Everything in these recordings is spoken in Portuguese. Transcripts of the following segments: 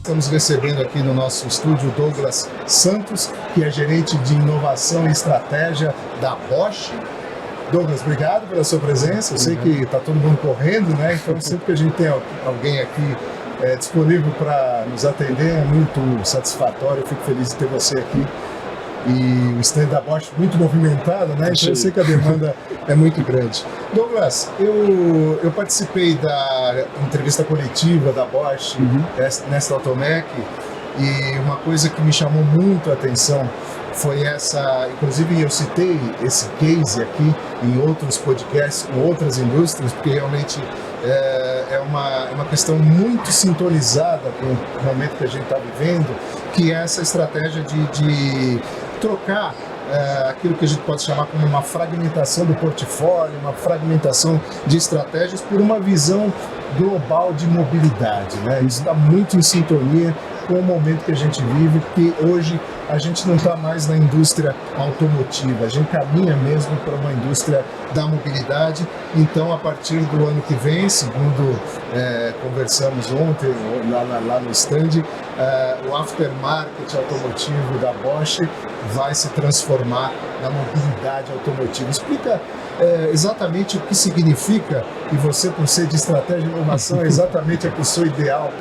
Estamos recebendo aqui no nosso estúdio Douglas Santos, que é gerente de inovação e estratégia da Bosch. Douglas, obrigado pela sua presença. Eu sei que está todo mundo correndo, né? Então sempre que a gente tem alguém aqui disponível para nos atender, é muito satisfatório. Eu fico feliz de ter você aqui. E o stand da Bosch muito movimentado, né? Então eu sei que a demanda é muito grande. Douglas, eu participei da entrevista coletiva da Bosch nesta Automec, e uma coisa que me chamou muito a atenção foi essa, inclusive eu citei esse case aqui em outros podcasts com outras indústrias, porque realmente é uma questão muito sintonizada com o momento que a gente está vivendo, que é essa estratégia de trocar aquilo que a gente pode chamar como uma fragmentação do portfólio, uma fragmentação de estratégias por uma visão global de mobilidade, né? Isso está muito em sintonia com o momento que a gente vive, porque hoje a gente não está mais na indústria automotiva, a gente caminha mesmo para uma indústria da mobilidade. Então, a partir do ano que vem, segundo conversamos ontem lá no stand, o aftermarket automotivo da Bosch vai se transformar na mobilidade automotiva. Explica exatamente o que significa, e você, por ser de estratégia e inovação, é exatamente a pessoa ideal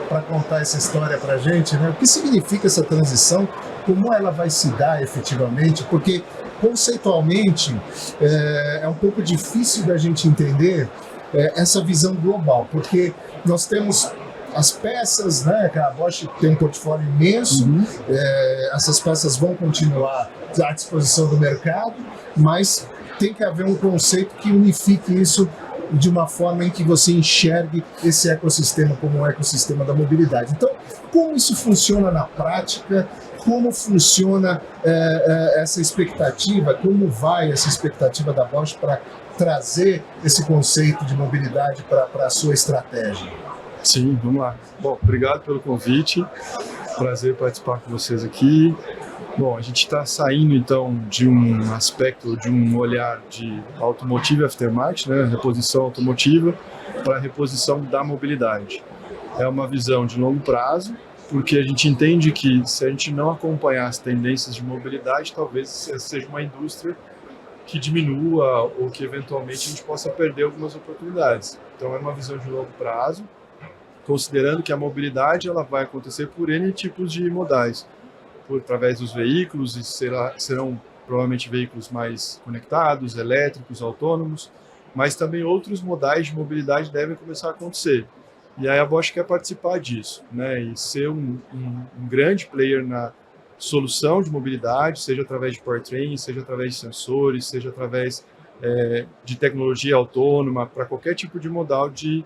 para contar essa história para a gente, né? O que significa essa transição, como ela vai se dar efetivamente, porque conceitualmente é um pouco difícil da gente entender essa visão global, porque nós temos as peças, né, que a Bosch tem um portfólio imenso, essas peças vão continuar à disposição do mercado, mas tem que haver um conceito que unifique isso de uma forma em que você enxergue esse ecossistema como um ecossistema da mobilidade. Então, como isso funciona na prática? Como funciona essa expectativa? Como vai essa expectativa da Bosch para trazer esse conceito de mobilidade para a sua estratégia? Sim, vamos lá. Bom, obrigado pelo convite. Prazer participar com vocês aqui. Bom, a gente está saindo então de um aspecto, de um olhar de automotive aftermarket, né, reposição automotiva, para a reposição da mobilidade. É uma visão de longo prazo, porque a gente entende que se a gente não acompanhar as tendências de mobilidade, talvez seja uma indústria que diminua ou que eventualmente a gente possa perder algumas oportunidades. Então é uma visão de longo prazo, considerando que a mobilidade ela vai acontecer por N tipos de modais, através dos veículos, e serão provavelmente veículos mais conectados, elétricos, autônomos, mas também outros modais de mobilidade devem começar a acontecer. E aí a Bosch quer participar disso, né, e ser um grande player na solução de mobilidade, seja através de powertrain, seja através de sensores, seja através de tecnologia autônoma, para qualquer tipo de modal de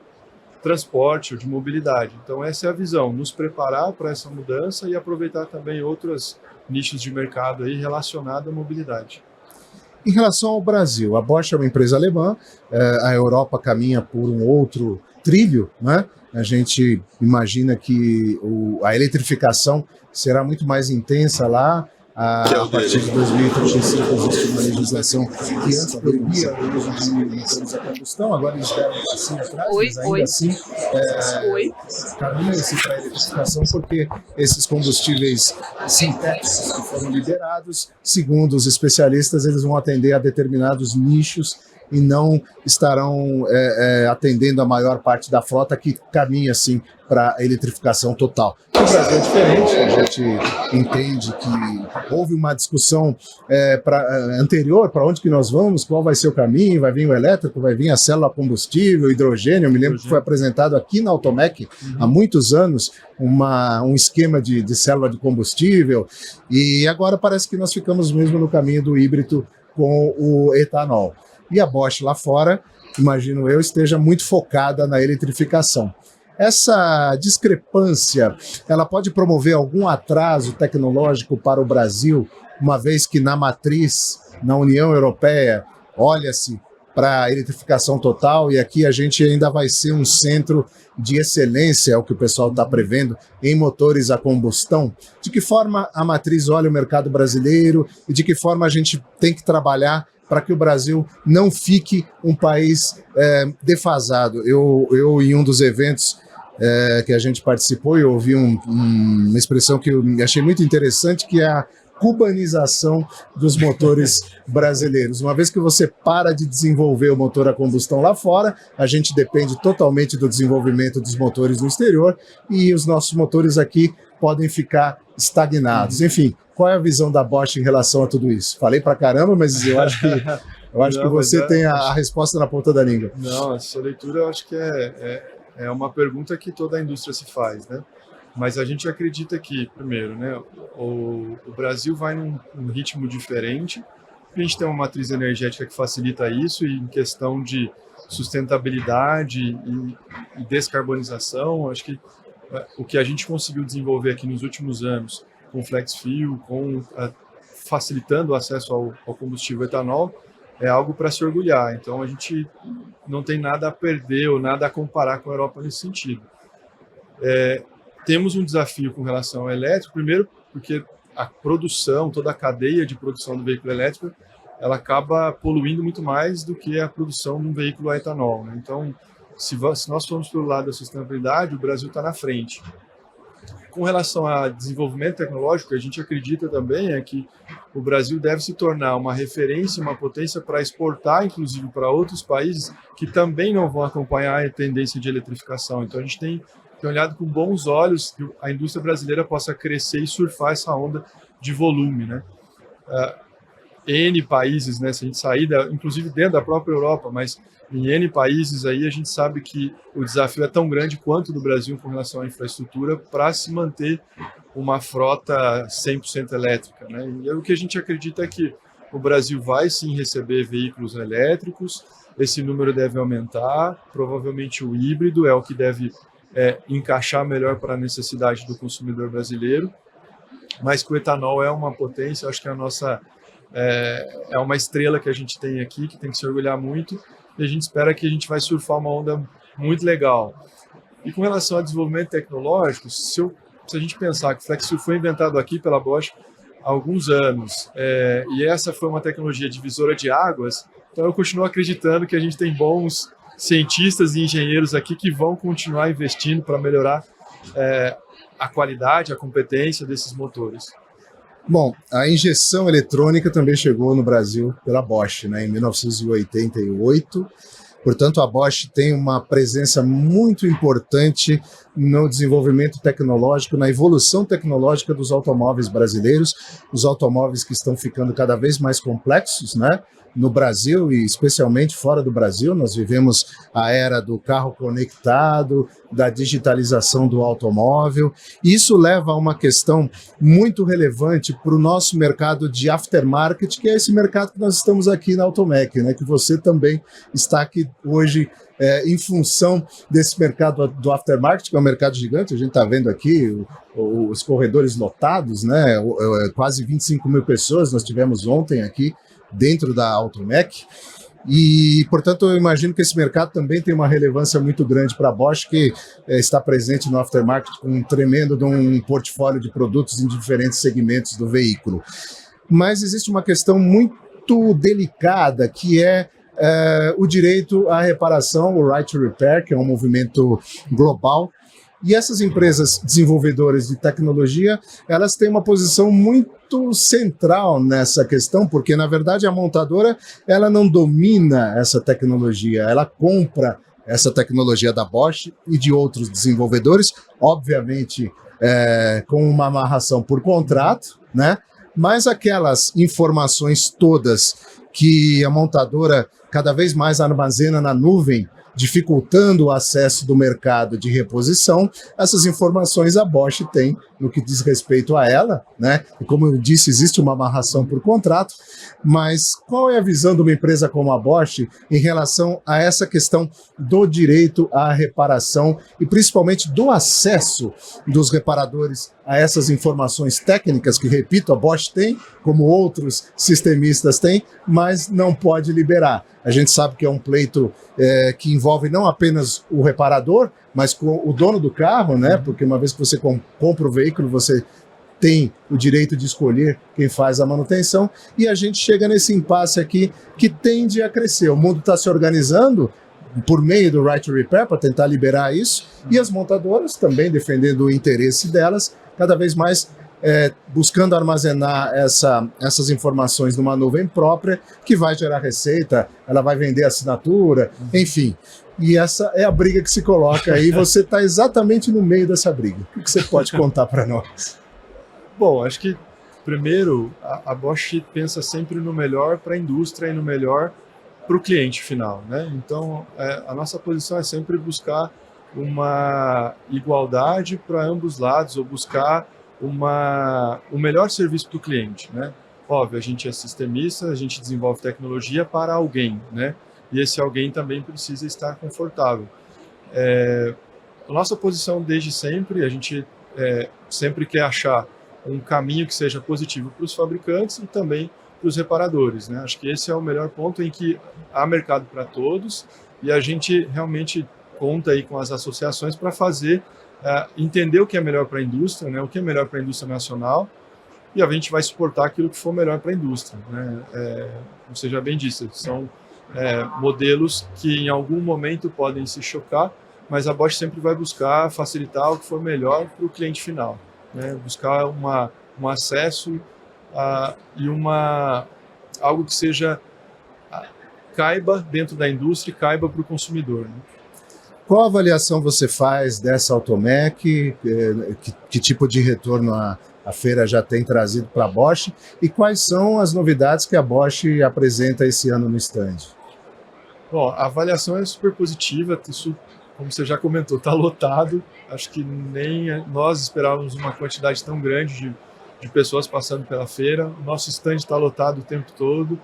transporte ou de mobilidade. Então essa é a visão, nos preparar para essa mudança e aproveitar também outros nichos de mercado aí relacionados à mobilidade. Em relação ao Brasil, a Bosch é uma empresa alemã, a Europa caminha por um outro trilho, né? A gente imagina que a eletrificação será muito mais intensa lá. A partir de 2035 existe uma legislação que antes proibia o uso de motores a combustão, agora eles deram um passinho atrás, mas ainda assim caminha-se para a eletrificação, porque esses combustíveis sintéticos que foram liberados, segundo os especialistas, eles vão atender a determinados nichos e não estarão atendendo a maior parte da frota, que caminha assim para a eletrificação total. O Brasil é diferente, a gente entende que houve uma discussão anterior para onde que nós vamos, qual vai ser o caminho, vai vir o elétrico, vai vir a célula combustível, hidrogênio. Eu me lembro que foi apresentado aqui na Automec há muitos anos um esquema de célula de combustível, e agora parece que nós ficamos mesmo no caminho do híbrido com o etanol. E a Bosch lá fora, imagino eu, esteja muito focada na eletrificação. Essa discrepância, ela pode promover algum atraso tecnológico para o Brasil, uma vez que na matriz, na União Europeia, olha-se para a eletrificação total, e aqui a gente ainda vai ser um centro de excelência, é o que o pessoal está prevendo, em motores a combustão. De que forma a matriz olha o mercado brasileiro e de que forma a gente tem que trabalhar para que o Brasil não fique um país defasado? Eu, em um dos eventos que a gente participou e eu ouvi uma expressão que eu achei muito interessante, que é a cubanização dos motores brasileiros. Uma vez que você para de desenvolver o motor a combustão lá fora, a gente depende totalmente do desenvolvimento dos motores no exterior e os nossos motores aqui podem ficar estagnados. Enfim, qual é a visão da Bosch em relação a tudo isso? Falei pra caramba, mas eu acho que você tem a resposta na ponta da língua. Não, essa leitura eu acho que é uma pergunta que toda a indústria se faz, né? Mas a gente acredita que, primeiro, né, o Brasil vai num ritmo diferente, a gente tem uma matriz energética que facilita isso, e em questão de sustentabilidade e descarbonização, acho que o que a gente conseguiu desenvolver aqui nos últimos anos, com flex fuel, facilitando o acesso ao combustível etanol, é algo para se orgulhar. Então a gente não tem nada a perder ou nada a comparar com a Europa nesse sentido. Temos um desafio com relação ao elétrico, primeiro porque a produção, toda a cadeia de produção do veículo elétrico, ela acaba poluindo muito mais do que a produção de um veículo a etanol, né? Então, se nós formos pelo lado da sustentabilidade, o Brasil está na frente. Com relação a desenvolvimento tecnológico, a gente acredita também que o Brasil deve se tornar uma referência, uma potência para exportar, inclusive para outros países que também não vão acompanhar a tendência de eletrificação. Então, a gente tem olhado com bons olhos que a indústria brasileira possa crescer e surfar essa onda de volume, né? N países, né? Se a gente sair, inclusive dentro da própria Europa, mas em N países aí a gente sabe que o desafio é tão grande quanto do Brasil com relação à infraestrutura para se manter uma frota 100% elétrica, né? E o que a gente acredita é que o Brasil vai sim receber veículos elétricos, esse número deve aumentar, provavelmente o híbrido é o que deve encaixar melhor para a necessidade do consumidor brasileiro, mas que o etanol é uma potência, acho que é uma estrela que a gente tem aqui, que tem que se orgulhar muito, e a gente espera que a gente vai surfar uma onda muito legal. E com relação ao desenvolvimento tecnológico, se a gente pensar que o FlexFuel foi inventado aqui pela Bosch há alguns anos, e essa foi uma tecnologia divisora de águas, então eu continuo acreditando que a gente tem bons cientistas e engenheiros aqui que vão continuar investindo para melhorar a qualidade, a competência desses motores. Bom, a injeção eletrônica também chegou no Brasil pela Bosch, né, em 1988. Portanto, a Bosch tem uma presença muito importante no desenvolvimento tecnológico, na evolução tecnológica dos automóveis brasileiros, os automóveis que estão ficando cada vez mais complexos, né? No Brasil e especialmente fora do Brasil, nós vivemos a era do carro conectado, da digitalização do automóvel. Isso leva a uma questão muito relevante para o nosso mercado de aftermarket, que é esse mercado que nós estamos aqui na Automec, né? Que você também está aqui hoje em função desse mercado do aftermarket, que é um mercado gigante. A gente está vendo aqui os corredores lotados, né? Quase 25 mil pessoas nós tivemos ontem aqui dentro da Automec, e, portanto, eu imagino que esse mercado também tem uma relevância muito grande para a Bosch, que está presente no aftermarket com um tremendo de um portfólio de produtos em diferentes segmentos do veículo. Mas existe uma questão muito delicada, que é o direito à reparação, o Right to Repair, que é um movimento global. E essas empresas desenvolvedoras de tecnologia, elas têm uma posição muito central nessa questão, porque, na verdade, a montadora ela não domina essa tecnologia, ela compra essa tecnologia da Bosch e de outros desenvolvedores, obviamente com uma amarração por contrato, né? Mas aquelas informações todas que a montadora cada vez mais armazena na nuvem, dificultando o acesso do mercado de reposição, essas informações a Bosch tem no que diz respeito a ela, né? E como eu disse, existe uma amarração por contrato, mas qual é a visão de uma empresa como a Bosch em relação a essa questão do direito à reparação e principalmente do acesso dos reparadores a essas informações técnicas que, repito, a Bosch tem, como outros sistemistas têm, mas não pode liberar. A gente sabe que é um pleito que envolve não apenas o reparador, mas com o dono do carro, né? Porque uma vez que você compra o veículo, você tem o direito de escolher quem faz a manutenção, e a gente chega nesse impasse aqui que tende a crescer. O mundo está se organizando por meio do Right to Repair, para tentar liberar isso, e as montadoras também defendendo o interesse delas, cada vez mais buscando armazenar essas informações numa nuvem própria, que vai gerar receita, ela vai vender assinatura, enfim. E essa é a briga que se coloca aí, você está exatamente no meio dessa briga. O que você pode contar para nós? Bom, acho que, primeiro, a Bosch pensa sempre no melhor para a indústria e no melhor para o cliente final, né? Então, a nossa posição é sempre buscar uma igualdade para ambos os lados, ou buscar o melhor serviço para o cliente, né? Óbvio, a gente é sistemista, a gente desenvolve tecnologia para alguém, né? E esse alguém também precisa estar confortável. A nossa posição desde sempre, a gente sempre quer achar um caminho que seja positivo para os fabricantes e também para os reparadores, né? Acho que esse é o melhor ponto em que há mercado para todos e a gente realmente conta aí com as associações para fazer, entender o que é melhor para a indústria, né? O que é melhor para a indústria nacional, e a gente vai suportar aquilo que for melhor para a indústria, né? Como você já bem disse, são modelos que em algum momento podem se chocar, mas a Bosch sempre vai buscar facilitar o que for melhor para o cliente final, né? Buscar um acesso e algo que seja caiba dentro da indústria e caiba para o consumidor, né? Qual avaliação você faz dessa Automec? Que tipo de retorno a feira já tem trazido para a Bosch? E quais são as novidades que a Bosch apresenta esse ano no stand? Bom, a avaliação é super positiva, isso, como você já comentou, está lotado. Acho que nem nós esperávamos uma quantidade tão grande de pessoas passando pela feira. O nosso stand está lotado o tempo todo.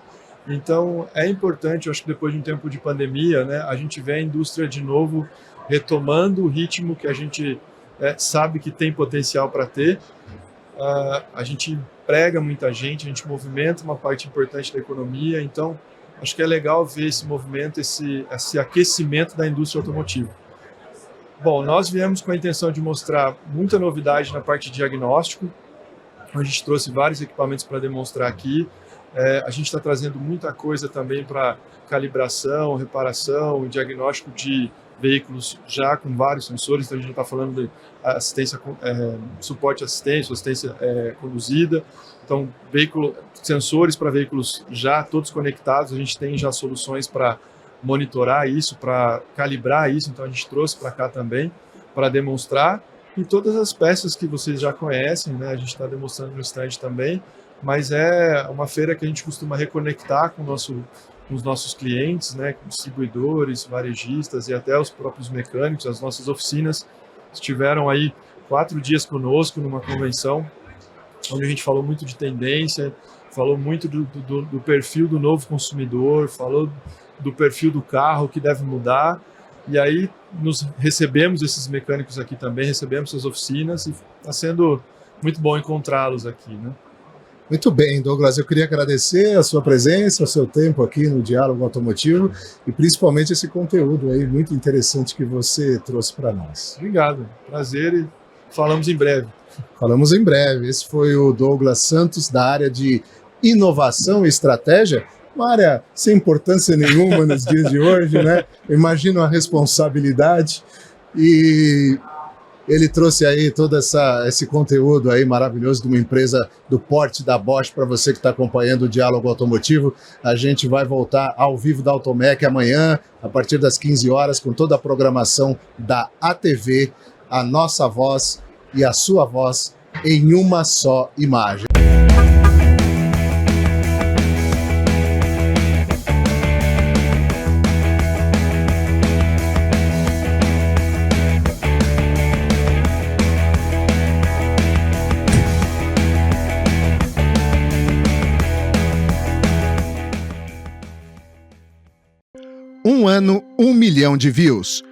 Então, é importante, eu acho que depois de um tempo de pandemia, né, a gente vê a indústria de novo retomando o ritmo que a gente sabe que tem potencial para ter. A gente emprega muita gente, a gente movimenta uma parte importante da economia, então acho que é legal ver esse movimento, esse aquecimento da indústria automotiva. Bom, nós viemos com a intenção de mostrar muita novidade na parte de diagnóstico. A gente trouxe vários equipamentos para demonstrar aqui. A gente está trazendo muita coisa também para calibração, reparação, diagnóstico de veículos já com vários sensores. Então a gente está falando de assistência, suporte à assistência conduzida. Então, sensores para veículos já todos conectados. A gente tem já soluções para monitorar isso, para calibrar isso. Então a gente trouxe para cá também para demonstrar. E todas as peças que vocês já conhecem, né? A gente está demonstrando no stand também. Mas é uma feira que a gente costuma reconectar com os nossos clientes, né, distribuidores, varejistas e até os próprios mecânicos. As nossas oficinas estiveram aí 4 dias conosco numa convenção, onde a gente falou muito de tendência, falou muito do perfil do novo consumidor, falou do perfil do carro que deve mudar. E aí recebemos esses mecânicos aqui também, recebemos essas oficinas e está sendo muito bom encontrá-los aqui, né? Muito bem, Douglas, eu queria agradecer a sua presença, o seu tempo aqui no Diálogo Automotivo e principalmente esse conteúdo aí muito interessante que você trouxe para nós. Obrigado, prazer e falamos em breve. Falamos em breve. Esse foi o Douglas Santos, da área de inovação e estratégia, uma área sem importância nenhuma nos dias de hoje, né? Eu imagino a responsabilidade e ele trouxe aí todo esse conteúdo aí maravilhoso de uma empresa do porte da Bosch para você que está acompanhando o Diálogo Automotivo. A gente vai voltar ao vivo da Automec amanhã, a partir das 15 horas, com toda a programação da ATV, a nossa voz e a sua voz em uma só imagem. Um ano, 1 milhão de views.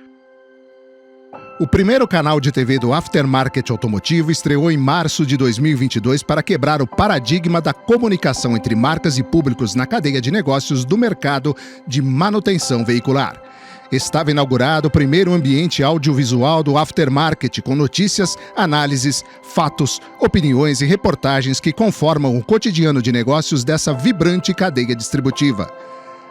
O primeiro canal de TV do aftermarket automotivo estreou em março de 2022 para quebrar o paradigma da comunicação entre marcas e públicos na cadeia de negócios do mercado de manutenção veicular. Estava inaugurado o primeiro ambiente audiovisual do aftermarket, com notícias, análises, fatos, opiniões e reportagens que conformam o cotidiano de negócios dessa vibrante cadeia distributiva.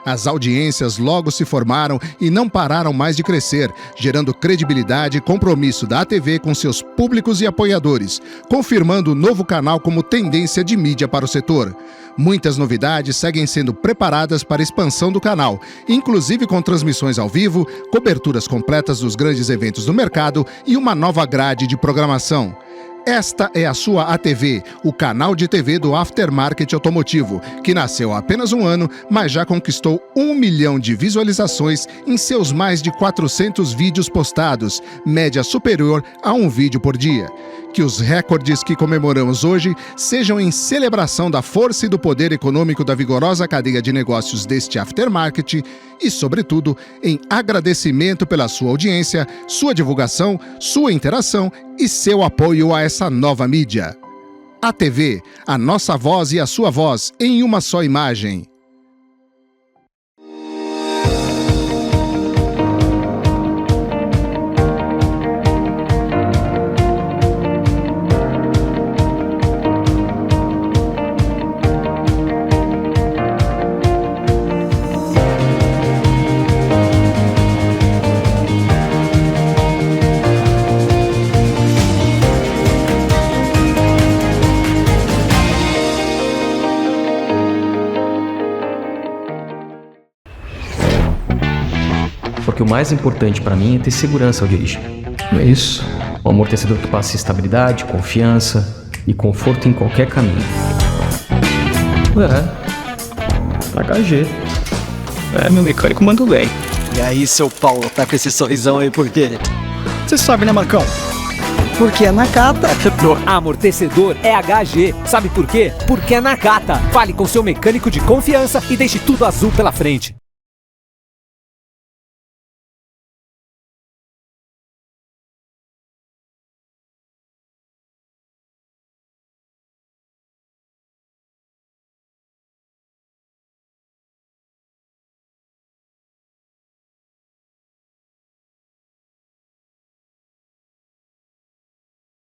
As audiências logo se formaram e não pararam mais de crescer, gerando credibilidade e compromisso da ATV com seus públicos e apoiadores, confirmando o novo canal como tendência de mídia para o setor. Muitas novidades seguem sendo preparadas para a expansão do canal, inclusive com transmissões ao vivo, coberturas completas dos grandes eventos do mercado e uma nova grade de programação. Esta é a sua ATV, o canal de TV do aftermarket automotivo, que nasceu há apenas um ano, mas já conquistou 1 milhão de visualizações em seus mais de 400 vídeos postados, média superior a um vídeo por dia. Que os recordes que comemoramos hoje sejam em celebração da força e do poder econômico da vigorosa cadeia de negócios deste aftermarket e, sobretudo, em agradecimento pela sua audiência, sua divulgação, sua interação e seu apoio a essa nova mídia. ATV, a nossa voz e a sua voz em uma só imagem. Porque o mais importante para mim é ter segurança ao dirigir. Não é isso? Um amortecedor que passe estabilidade, confiança e conforto em qualquer caminho. HG. Meu mecânico mandou bem. E aí, seu Paulo, tá com esse sorrisão aí por quê? Você sabe, né, Marcão? Porque é Nakata. Amortecedor é HG. Sabe por quê? Porque é Nakata. Fale com seu mecânico de confiança e deixe tudo azul pela frente.